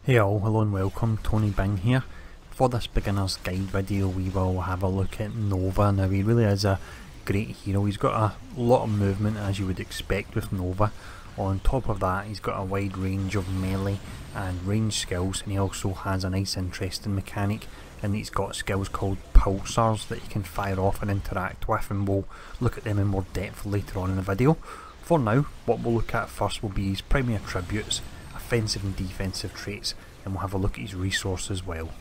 Hey all, hello and welcome, Tony Bing here. For this beginner's guide video we will have a look at Nova. Now he really is a great hero. He's got a lot of movement as you would expect with Nova. On top of that he's got a wide range of melee and range skills, and he also has a nice interesting mechanic, and he's got skills called pulsars that you can fire off and interact with, and we'll look at them in more depth later on in the video. For now, what we'll look at first will be his primary attributes, offensive and defensive traits, and we'll have a look at his resource as well.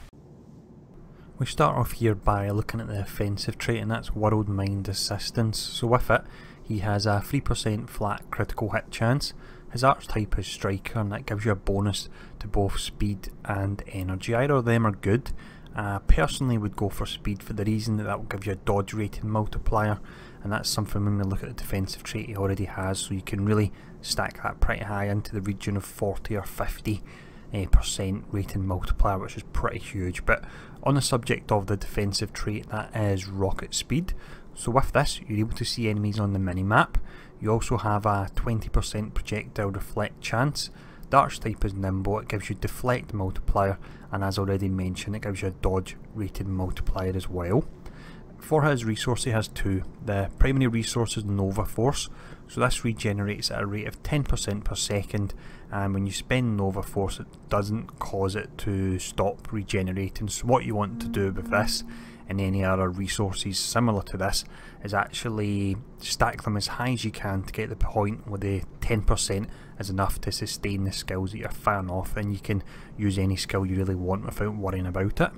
We start off here by looking at the offensive trait, and that's World Mind Assistance. So with it, he has a 3% flat critical hit chance. His archetype is Striker, and that gives you a bonus to both speed and energy. Either of them are good. Personally would go for speed for the reason that will give you a dodge rating multiplier, and that's something when we look at the defensive trait he already has, so you can really stack that pretty high into the region of 40 or 50% rating multiplier, which is pretty huge. But on the subject of the defensive trait, that is rocket speed. So with this you're able to see enemies on the minimap. You also have a 20% projectile deflect chance. The archetype is Nimble, it gives you deflect multiplier, and as already mentioned it gives you a dodge rated multiplier as well. For his resource he has two. The primary resource is Nova Force, so this regenerates at a rate of 10% per second, and when you spend Nova Force it doesn't cause it to stop regenerating. So what you want to do with this and any other resources similar to this is actually stack them as high as you can to get the point where the 10% is enough to sustain the skills that you're firing off, and you can use any skill you really want without worrying about it.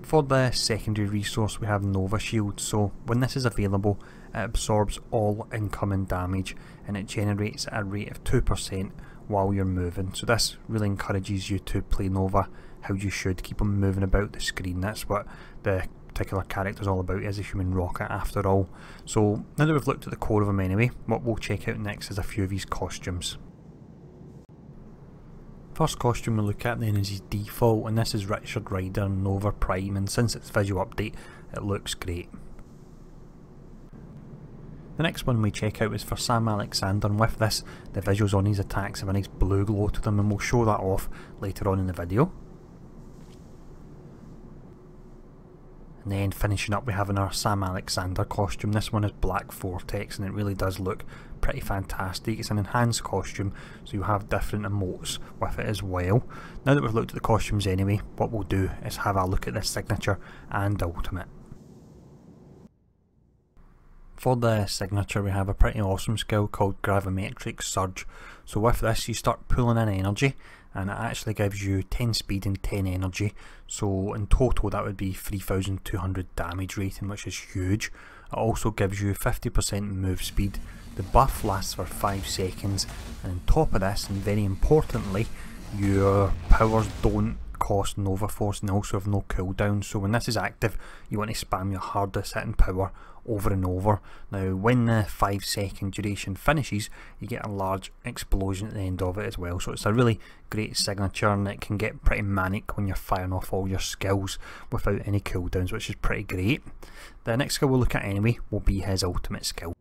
For the secondary resource we have Nova Shield. So when this is available it absorbs all incoming damage, and it generates at a rate of 2% while you're moving. So this really encourages you to play Nova how you should, keep on moving about the screen. That's what the particular character is all about, as a human rocket after all. So now that we've looked at the core of him anyway, what we'll check out next is a few of his costumes. First costume we'll look at then is his default, and this is Richard Rider Nova Prime, and since it's visual update it looks great. The next one we check out is for Sam Alexander, and with this the visuals on his attacks have a nice blue glow to them, and we'll show that off later on in the video. And then finishing up we have in our Sam Alexander costume. This one is Black Vortex, and it really does look pretty fantastic. It's an enhanced costume, so you have different emotes with it as well. Now that we've looked at the costumes anyway, what we'll do is have a look at this signature and ultimate. For the signature we have a pretty awesome skill called Gravimetric Surge. So with this you start pulling in energy, and it actually gives you 10 speed and 10 energy, so in total that would be 3200 damage rating, which is huge. It also gives you 50% move speed. The buff lasts for 5 seconds, and on top of this, and very importantly, your powers don't cost Nova Force and also have no cooldown. So when this is active you want to spam your hardest hitting power over and over. Now when the 5 second duration finishes you get a large explosion at the end of it as well, so it's a really great signature, and it can get pretty manic when you're firing off all your skills without any cooldowns, which is pretty great. The next skill we'll look at anyway will be his ultimate skill.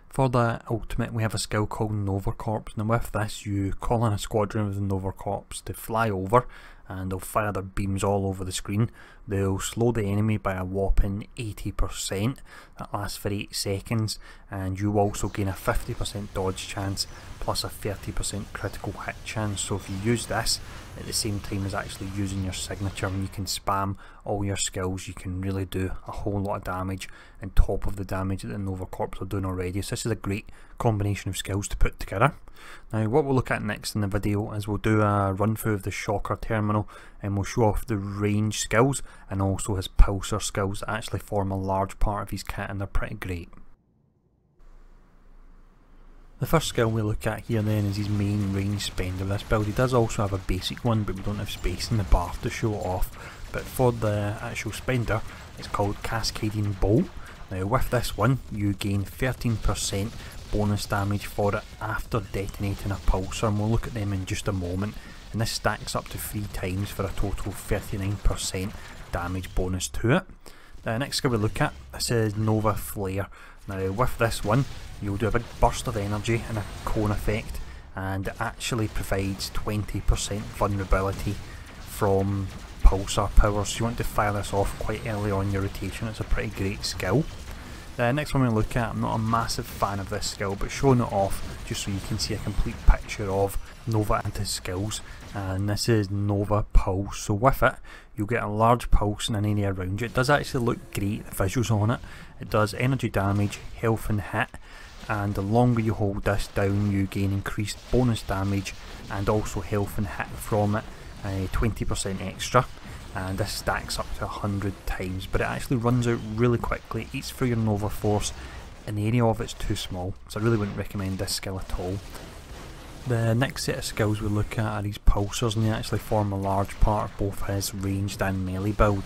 For the ultimate we have a skill called Nova Corps. Now with this you call in a squadron of the Nova Corps to fly over, and they'll fire their beams all over the screen. They'll slow the enemy by a whopping 80%, that lasts for 8 seconds, and you also gain a 50% dodge chance plus a 30% critical hit chance. So if you use this at the same time as actually using your signature, and you can spam all your skills, you can really do a whole lot of damage on top of the damage that the Nova Corps are doing already. So this is a great combination of skills to put together. Now what we'll look at next in the video is we'll do a run through of the Shocker terminal, and we'll show off the range skills and also his pulsar skills that actually form a large part of his kit, and they're pretty great. The first skill we look at here then is his main range spender. This build he does also have a basic one, but we don't have space in the bar to show it off. But for the actual spender it's called Cascading Bolt. Now with this one you gain 13% bonus damage for it after detonating a pulsar, and we'll look at them in just a moment, and this stacks up to 3 times for a total of 39% damage bonus to it. The next skill we look at, this is Nova Flare. Now with this one you'll do a big burst of energy and a cone effect, and it actually provides 20% vulnerability from pulsar power, so you want to fire this off quite early on in your rotation. It's a pretty great skill. The next one we look at, I'm not a massive fan of this skill, but showing it off just so you can see a complete picture of Nova and his skills, and this is Nova Pulse. So with it, you'll get a large pulse in an area around you. It does actually look great, the visuals on it. It does energy damage, health and hit, and the longer you hold this down, you gain increased bonus damage and also health and hit from it, 20% extra. And this stacks up to 100 times, but it actually runs out really quickly. It eats through your Nova Force, and the area of it's too small, so I really wouldn't recommend this skill at all. The next set of skills we look at are these pulsars, and they actually form a large part of both his ranged and melee build.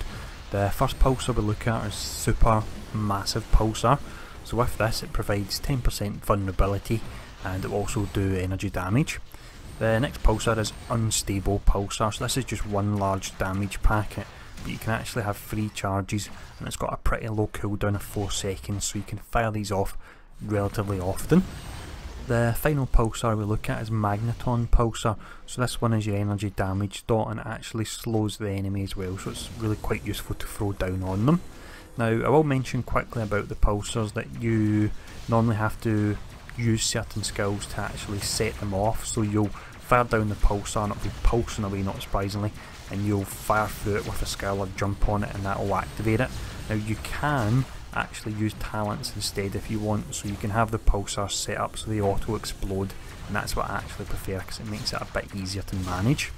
The first pulsar we look at is Super Massive Pulsar. So with this, it provides 10% vulnerability, and it will also do energy damage. The next pulsar is Unstable Pulsar, so this is just one large damage packet, but you can actually have 3 charges, and it's got a pretty low cooldown of 4 seconds, so you can fire these off relatively often. The final pulsar we look at is Magneton Pulsar, so this one is your energy damage dot, and it actually slows the enemy as well, so it's really quite useful to throw down on them. Now I will mention quickly about the pulsars that you normally have to use certain skills to actually set them off, so you'll fire down the pulsar and it'll be pulsing away, not surprisingly, and you'll fire through it with a skill or jump on it and that will activate it. Now you can actually use talents instead if you want, so you can have the pulsar set up so they auto explode, and that's what I actually prefer because it makes it a bit easier to manage.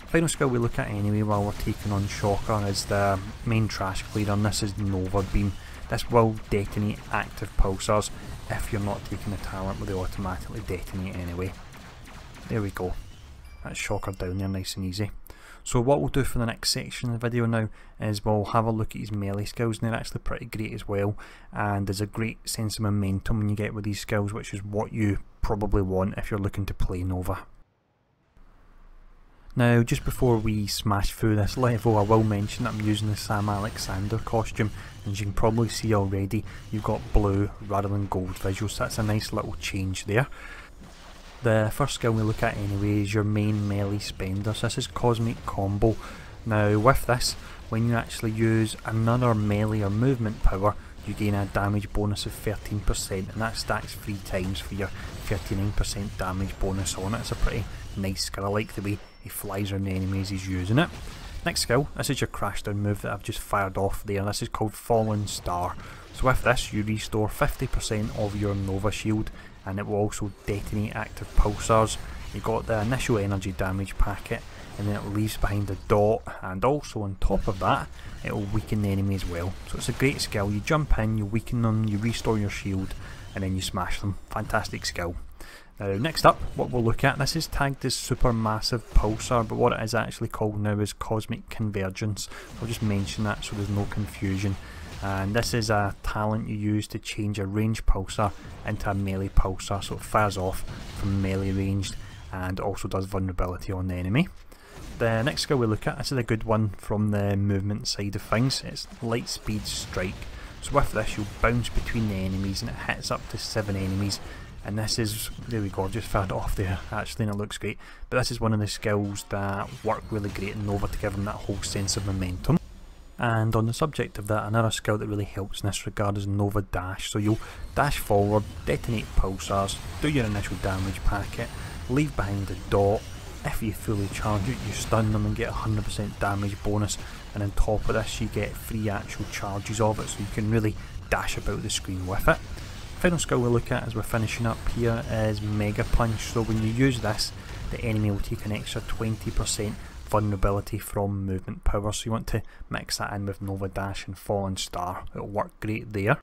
Final skill we look at anyway while we're taking on Shocker is the main trash cleaner, and this is Nova Beam. This will detonate active pulsars if you're not taking the talent, but they automatically detonate anyway. There we go, that's Shocker down there nice and easy. So what we'll do for the next section of the video now is we'll have a look at his melee skills, and they're actually pretty great as well, and there's a great sense of momentum when you get with these skills, which is what you probably want if you're looking to play Nova. Now just before we smash through this level, I will mention that I'm using the Sam Alexander costume, and as you can probably see already, you've got blue rather than gold visuals, so that's a nice little change there. The first skill we look at anyway is your main melee spender, so this is Cosmic Combo. Now with this, when you actually use another melee or movement power, you gain a damage bonus of 13%, and that stacks 3 times for your 39% damage bonus on it. It's a pretty nice skill, I like the way he flies around the enemies he's using it. Next skill, this is your crashdown move that I've just fired off there, this is called Fallen Star. So with this you restore 50% of your Nova Shield, and it will also detonate active pulsars. You've got the initial energy damage packet, and then it leaves behind a dot, and also on top of that it will weaken the enemy as well. So it's a great skill, you jump in, you weaken them, you restore your shield, and then you smash them. Fantastic skill. Now next up, what we'll look at, this is tagged as Super Massive Pulsar, but what it is actually called now is Cosmic Convergence. I'll just mention that so there's no confusion. And this is a talent you use to change a ranged pulsar into a melee pulsar, so it fires off from melee ranged and also does vulnerability on the enemy. The next skill we look at, this is a good one from the movement side of things, it's Light Speed Strike. So with this you'll bounce between the enemies and it hits up to 7 enemies, and this is, there we go, just fired it off there actually and it looks great, but this is one of the skills that work really great in Nova to give them that whole sense of momentum. And on the subject of that, another skill that really helps in this regard is Nova Dash. So you'll dash forward, detonate pulsars, do your initial damage packet, leave behind a dot. If you fully charge it, you stun them and get 100% damage bonus, and on top of this you get 3 actual charges of it, so you can really dash about the screen with it. Final skill we'll look at as we're finishing up here is Mega Punch. So when you use this, the enemy will take an extra 20% vulnerability from movement power, so you want to mix that in with Nova Dash and Fallen Star, it'll work great there.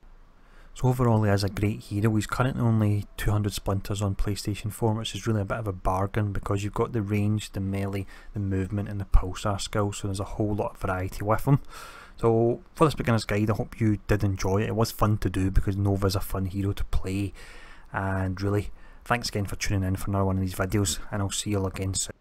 So overall he is a great hero. He's currently only 200 splinters on PlayStation 4, which is really a bit of a bargain because you've got the range, the melee, the movement and the pulsar skills, so there's a whole lot of variety with him. So for this beginner's guide, I hope you did enjoy it. It was fun to do because Nova's a fun hero to play, and really thanks again for tuning in for another one of these videos, and I'll see you all again soon.